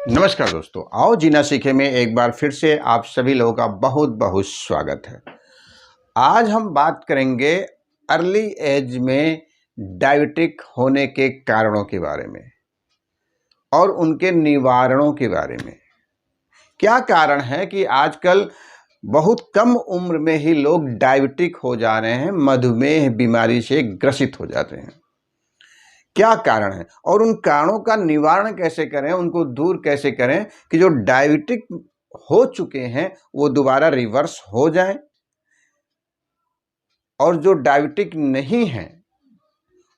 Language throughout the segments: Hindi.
नमस्कार दोस्तों, आओ जीना सीखे में एक बार फिर से आप सभी लोगों का बहुत बहुत स्वागत है। आज हम बात करेंगे अर्ली एज में डायबिटिक होने के कारणों के बारे में और उनके निवारणों के बारे में। क्या कारण है कि आजकल बहुत कम उम्र में ही लोग डायबिटिक हो जा रहे हैं, मधुमेह बीमारी से ग्रसित हो जाते हैं। क्या कारण है और उन कारणों का निवारण कैसे करें, उनको दूर कैसे करें कि जो डायबिटिक हो चुके हैं वो दोबारा रिवर्स हो जाएं और जो डायबिटिक नहीं हैं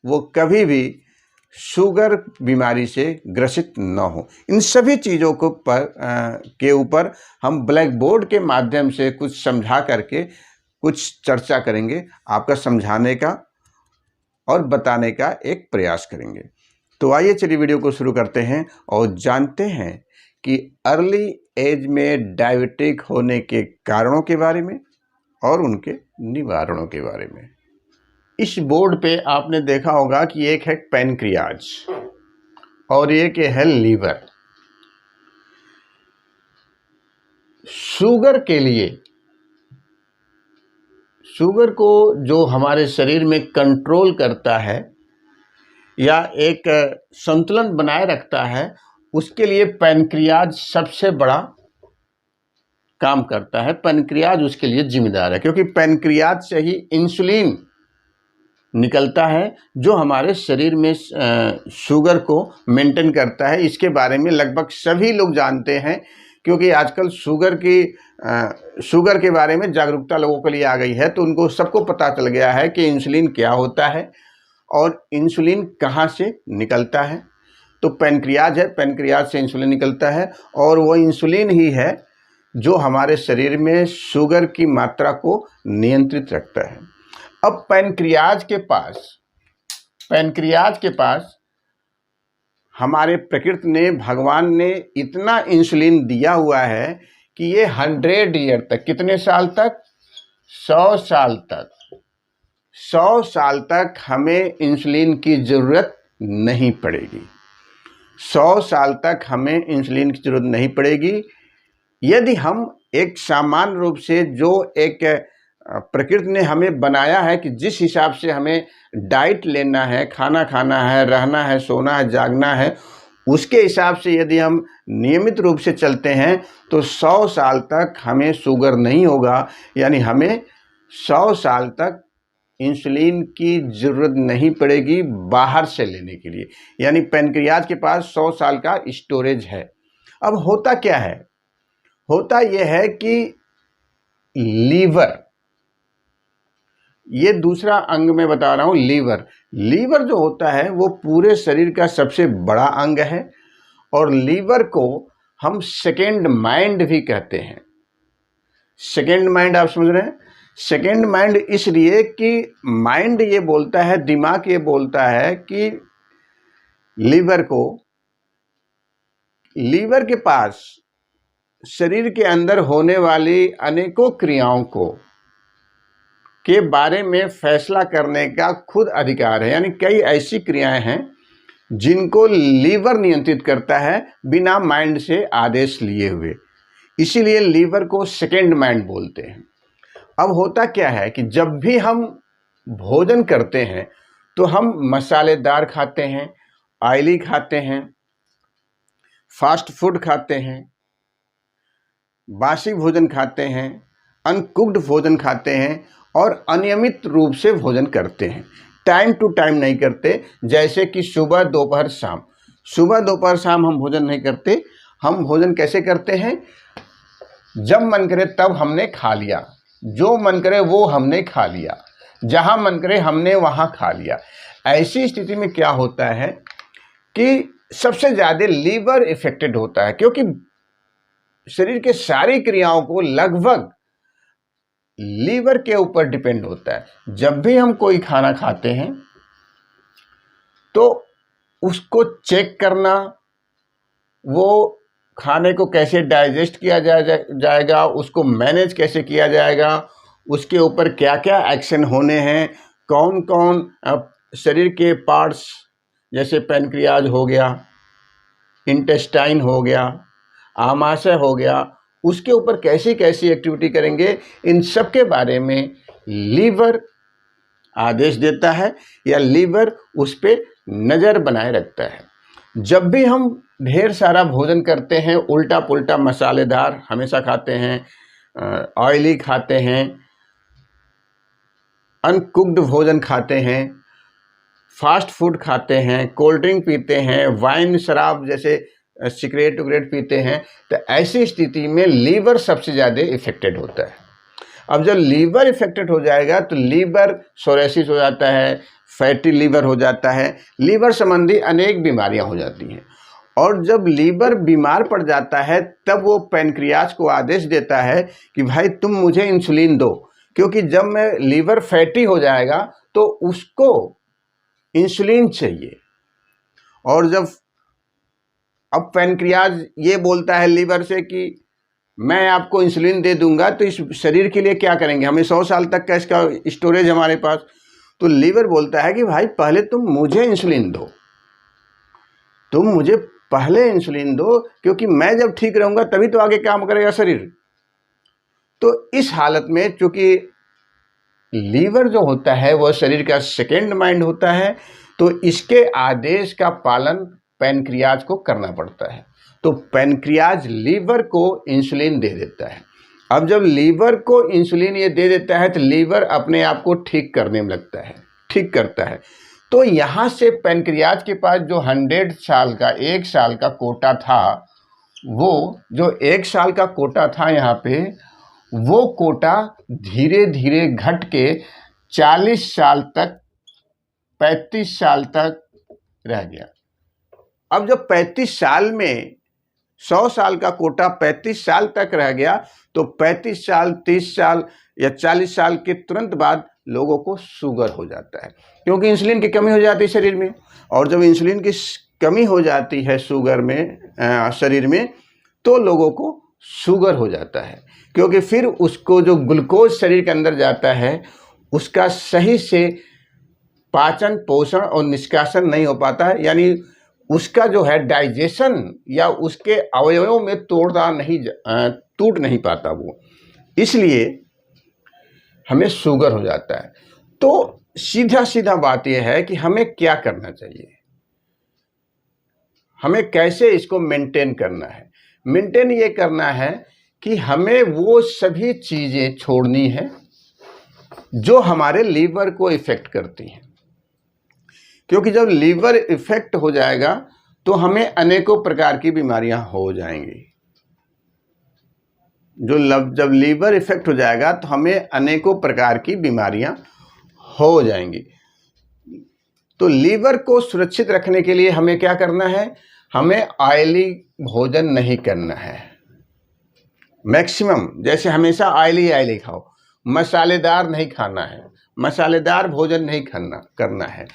वो कभी भी शुगर बीमारी से ग्रसित न हो। इन सभी चीज़ों को के ऊपर हम ब्लैक बोर्ड के माध्यम से कुछ समझा करके कुछ चर्चा करेंगे, आपका समझाने का और बताने का एक प्रयास करेंगे। तो आइए चलिए वीडियो को शुरू करते हैं और जानते हैं कि अर्ली एज में डायबिटिक होने के कारणों के बारे में और उनके निवारणों के बारे में। इस बोर्ड पे आपने देखा होगा कि एक है पैनक्रियाज और एक है लीवर। शुगर के लिए, शुगर को जो हमारे शरीर में कंट्रोल करता है या एक संतुलन बनाए रखता है, उसके लिए पैनक्रियाज सबसे बड़ा काम करता है। पैनक्रियाज उसके लिए जिम्मेदार है क्योंकि पैनक्रियाज से ही इंसुलिन निकलता है जो हमारे शरीर में शुगर को मेंटेन करता है। इसके बारे में लगभग सभी लोग जानते हैं क्योंकि आजकल शुगर के बारे में जागरूकता लोगों के लिए आ गई है, तो उनको सबको पता चल गया है कि इंसुलिन क्या होता है और इंसुलिन कहाँ से निकलता है। तो पैनक्रियाज है, पैनक्रियाज से इंसुलिन निकलता है और वो इंसुलिन ही है जो हमारे शरीर में शुगर की मात्रा को नियंत्रित रखता है। अब पैनक्रियाज के पास हमारे प्रकृति ने, भगवान ने इतना इंसुलिन दिया हुआ है कि ये 100 ईयर तक, कितने साल तक? 100 साल तक हमें इंसुलिन की ज़रूरत नहीं पड़ेगी। 100 साल तक हमें इंसुलिन की ज़रूरत नहीं पड़ेगी यदि हम एक सामान्य रूप से जो एक प्रकृति ने हमें बनाया है कि जिस हिसाब से हमें डाइट लेना है, खाना खाना है, रहना है, सोना है, जागना है, उसके हिसाब से यदि हम नियमित रूप से चलते हैं तो 100 साल तक हमें शुगर नहीं होगा। यानी हमें 100 साल तक इंसुलिन की ज़रूरत नहीं पड़ेगी बाहर से लेने के लिए। यानी पैनक्रियाज के पास 100 साल का स्टोरेज है। अब होता क्या है? होता यह है कि लीवर, ये दूसरा अंग में बता रहा हूँ। लीवर जो होता है वो पूरे शरीर का सबसे बड़ा अंग है और लीवर को हम सेकेंड माइंड भी कहते हैं। सेकेंड माइंड आप समझ रहे हैं? सेकेंड माइंड इसलिए कि माइंड ये बोलता है, दिमाग ये बोलता है कि लीवर के पास शरीर के अंदर होने वाली अनेकों क्रियाओं के बारे में फैसला करने का खुद अधिकार है। यानी कई ऐसी क्रियाएं हैं जिनको लीवर नियंत्रित करता है बिना माइंड से आदेश लिए हुए, इसीलिए लीवर को सेकेंड माइंड बोलते हैं। अब होता क्या है कि जब भी हम भोजन करते हैं तो हम मसालेदार खाते हैं, ऑयली खाते हैं, फास्ट फूड खाते हैं, बासी भोजन खाते हैं, अनकुक्ड भोजन खाते हैं और अनियमित रूप से भोजन करते हैं। टाइम टू टाइम नहीं करते, जैसे कि सुबह दोपहर शाम हम भोजन नहीं करते। हम भोजन कैसे करते हैं? जब मन करे तब हमने खा लिया, जो मन करे वो हमने खा लिया, जहाँ मन करे हमने वहाँ खा लिया। ऐसी स्थिति में क्या होता है कि सबसे ज़्यादा लीवर इफेक्टेड होता है क्योंकि शरीर के सारी क्रियाओं को लगभग लीवर के ऊपर डिपेंड होता है। जब भी हम कोई खाना खाते हैं तो उसको चेक करना, वो खाने को कैसे डाइजेस्ट किया जाएगा, उसको मैनेज कैसे किया जाएगा, उसके ऊपर क्या क्या एक्शन होने हैं, कौन कौन शरीर के पार्ट्स जैसे पैनक्रियाज हो गया, इंटेस्टाइन हो गया, आमाशय हो गया, उसके ऊपर कैसी कैसी एक्टिविटी करेंगे, इन सब के बारे में लीवर आदेश देता है या लीवर उस पर नज़र बनाए रखता है। जब भी हम ढेर सारा भोजन करते हैं, उल्टा पुल्टा मसालेदार हमेशा खाते हैं, ऑयली खाते हैं, अनकुक्ड भोजन खाते हैं, फास्ट फूड खाते हैं, कोल्ड ड्रिंक पीते हैं, वाइन शराब जैसे सिगरेट वगरेट पीते हैं, तो ऐसी स्थिति में लीवर सबसे ज़्यादा इफेक्टेड होता है। अब जब लीवर इफेक्टेड हो जाएगा तो लीवर सोरेसिस हो जाता है, फैटी लीवर हो जाता है, लीवर संबंधी अनेक बीमारियां हो जाती हैं। और जब लीवर बीमार पड़ जाता है तब वो पैनक्रियाज को आदेश देता है कि भाई तुम मुझे इंसुलिन दो, क्योंकि जब मैं लीवर फैटी हो जाएगा तो उसको इंसुलिन चाहिए। और जब अब पैनक्रियाज ये बोलता है लीवर से कि मैं आपको इंसुलिन दे दूंगा, तो इस शरीर के लिए क्या करेंगे, हमें 100 साल तक का इसका स्टोरेज हमारे पास। तो लीवर बोलता है कि भाई पहले तुम मुझे इंसुलिन दो, तुम मुझे पहले इंसुलिन दो, क्योंकि मैं जब ठीक रहूंगा तभी तो आगे काम करेगा शरीर। तो इस हालत में चूंकि लीवर जो होता है वह शरीर का सेकेंड माइंड होता है, तो इसके आदेश का पालन पैनक्रियाज को करना पड़ता है। तो पैनक्रियाज लीवर को इंसुलिन दे देता है। अब जब लीवर को इंसुलिन ये दे देता है तो लीवर अपने आप को ठीक करने में लगता है, ठीक करता है। तो यहाँ से पैनक्रियाज के पास जो 100 साल का 1 साल का कोटा था, वो जो 1 साल का कोटा था यहाँ पे, वो कोटा धीरे धीरे घट के 40 साल तक 35 साल तक रह गया। अब जब 35 साल में 100 साल का कोटा 35 साल तक रह गया, तो 35 साल 30 साल या 40 साल के तुरंत बाद लोगों को शुगर हो जाता है, क्योंकि इंसुलिन की कमी हो जाती है शरीर में। और जब इंसुलिन की कमी हो जाती है शुगर में शरीर में, तो लोगों को शुगर हो जाता है, क्योंकि फिर उसको जो ग्लूकोज शरीर के अंदर जाता है उसका सही से पाचन पोषण और निष्कासन नहीं हो पाता है, यानी उसका जो है डाइजेशन या उसके अवयवों में टूट नहीं पाता वो, इसलिए हमें शुगर हो जाता है। तो सीधा सीधा बात यह है कि हमें क्या करना चाहिए, हमें कैसे इसको मेंटेन करना है। मेंटेन ये करना है कि हमें वो सभी चीज़ें छोड़नी है जो हमारे लीवर को इफ़ेक्ट करती हैं, क्योंकि जब लीवर इफ़ेक्ट हो जाएगा तो हमें अनेकों प्रकार की बीमारियां हो जाएंगी। जब लीवर इफ़ेक्ट हो जाएगा तो हमें अनेकों प्रकार की बीमारियां हो जाएंगी। तो लीवर को सुरक्षित रखने के लिए हमें क्या करना है, हमें ऑयली भोजन नहीं करना है मैक्सिमम, जैसे हमेशा ऑयली खाओ, मसालेदार नहीं खाना है, मसालेदार भोजन नहीं करना है,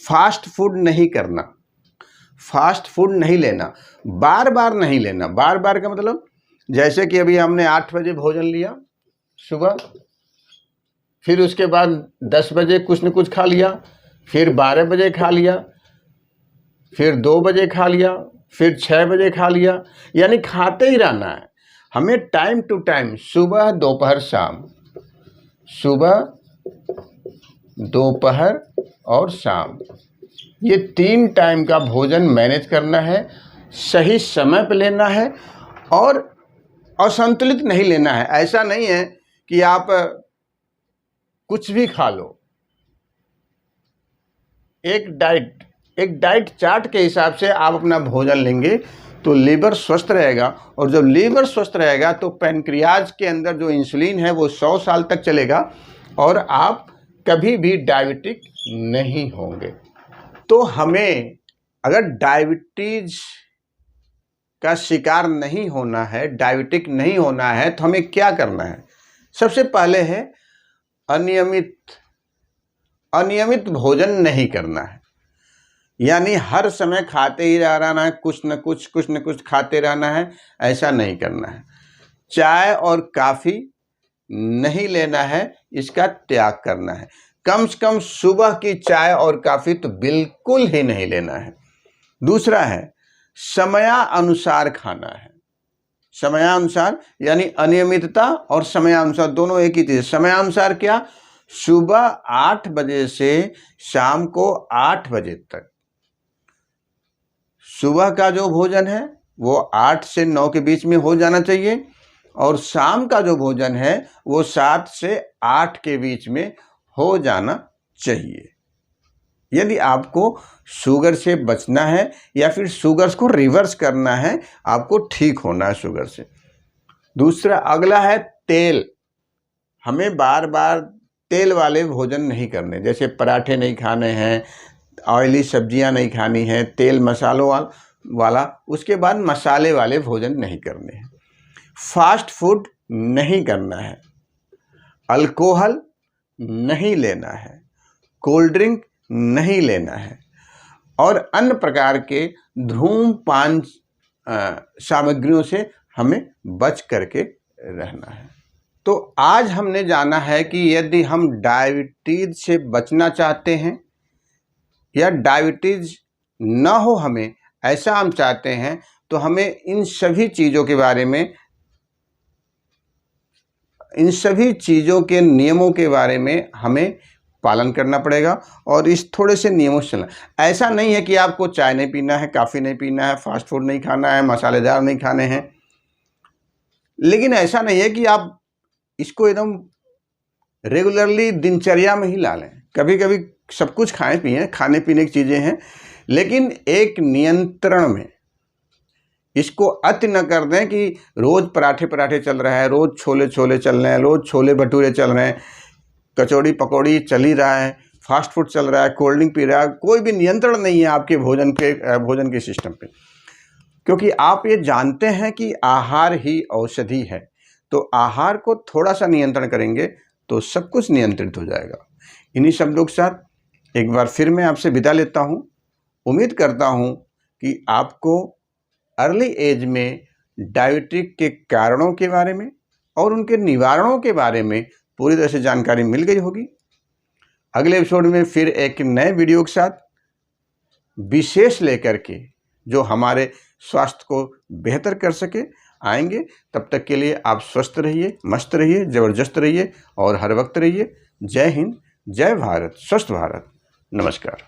फास्ट फूड नहीं करना, फास्ट फूड नहीं लेना, बार बार नहीं लेना। बार बार का मतलब जैसे कि अभी हमने 8 बजे भोजन लिया सुबह, फिर उसके बाद 10 बजे कुछ न कुछ खा लिया, फिर 12 बजे खा लिया, फिर 2 बजे खा लिया, फिर 6 बजे खा लिया, यानी खाते ही रहना है हमें टाइम टू टाइम, सुबह दोपहर शाम, सुबह दोपहर और शाम, ये 3 टाइम का भोजन मैनेज करना है, सही समय पर लेना है और असंतुलित नहीं लेना है। ऐसा नहीं है कि आप कुछ भी खा लो, एक डाइट चार्ट के हिसाब से आप अपना भोजन लेंगे तो लीवर स्वस्थ रहेगा। और जब लीवर स्वस्थ रहेगा तो पैनक्रियाज के अंदर जो इंसुलिन है वो 100 साल तक चलेगा और आप कभी भी डायबिटिक नहीं होंगे। तो हमें अगर डायबिटीज का शिकार नहीं होना है, डायबिटिक नहीं होना है, तो हमें क्या करना है। सबसे पहले है अनियमित भोजन नहीं करना है, यानी हर समय खाते ही रहना है, कुछ न कुछ खाते रहना है, ऐसा नहीं करना है। चाय और काफ़ी नहीं लेना है, इसका त्याग करना है। कम से कम सुबह की चाय और काफ़ी तो बिल्कुल ही नहीं लेना है। दूसरा है समयानुसार खाना है। समयानुसार यानी अनियमितता और समयानुसार दोनों एक ही चीज। समयानुसार क्या? सुबह 8 बजे से शाम को 8 बजे तक सुबह का जो भोजन है वो 8 से 9 के बीच में हो जाना चाहिए और शाम का जो भोजन है वो 7 से 8 के बीच में हो जाना चाहिए। यदि आपको शुगर से बचना है या फिर शुगर को रिवर्स करना है, आपको ठीक होना है शुगर से। दूसरा अगला है तेल। हमें बार बार तेल वाले भोजन नहीं करने, जैसे पराठे नहीं खाने हैं, ऑयली सब्जियां नहीं खानी है, तेल मसालों वाला। उसके बाद मसाले वाले भोजन नहीं करने हैं, फास्ट फूड नहीं करना है, अल्कोहल नहीं लेना है, कोल्ड ड्रिंक नहीं लेना है और अन्य प्रकार के धूम्रपान सामग्रियों से हमें बच करके रहना है। तो आज हमने जाना है कि यदि हम डायबिटीज से बचना चाहते हैं या डायबिटीज ना हो हमें, ऐसा हम चाहते हैं, तो हमें इन सभी चीज़ों के बारे में, इन सभी चीज़ों के नियमों के बारे में हमें पालन करना पड़ेगा और इस थोड़े से नियमों से चलना। ऐसा नहीं है कि आपको चाय नहीं पीना है, कॉफ़ी नहीं पीना है, फास्ट फूड नहीं खाना है, मसालेदार नहीं खाने हैं, लेकिन ऐसा नहीं है कि आप इसको एकदम रेगुलरली दिनचर्या में ही ला लें। कभी कभी सब कुछ खाएं पिएं, खाने पीने की चीज़ें हैं, लेकिन एक नियंत्रण में। इसको अति न कर दें कि रोज़ पराठे चल रहा है, रोज़ छोले चल रहे हैं, रोज़ छोले भटूरे चल रहे हैं, कचौड़ी पकौड़ी चल ही रहा है, फास्ट फूड चल रहा है, कोल्ड ड्रिंक पी रहा है। कोई भी नियंत्रण नहीं है आपके भोजन के सिस्टम पे, क्योंकि आप ये जानते हैं कि आहार ही औषधि है। तो आहार को थोड़ा सा नियंत्रण करेंगे तो सब कुछ नियंत्रित हो जाएगा। इन्हीं शब्दों के साथ एक बार फिर मैं आपसे विदा लेता हूँ। उम्मीद करता हूँ कि आपको अर्ली एज में डायबिटीज के कारणों के बारे में और उनके निवारणों के बारे में पूरी तरह से जानकारी मिल गई होगी। अगले एपिसोड में फिर एक नए वीडियो के साथ विशेष लेकर के जो हमारे स्वास्थ्य को बेहतर कर सके आएंगे। तब तक के लिए आप स्वस्थ रहिए, मस्त रहिए, ज़बरदस्त रहिए और हर वक्त रहिए। जय हिंद, जय भारत, स्वस्थ भारत। नमस्कार।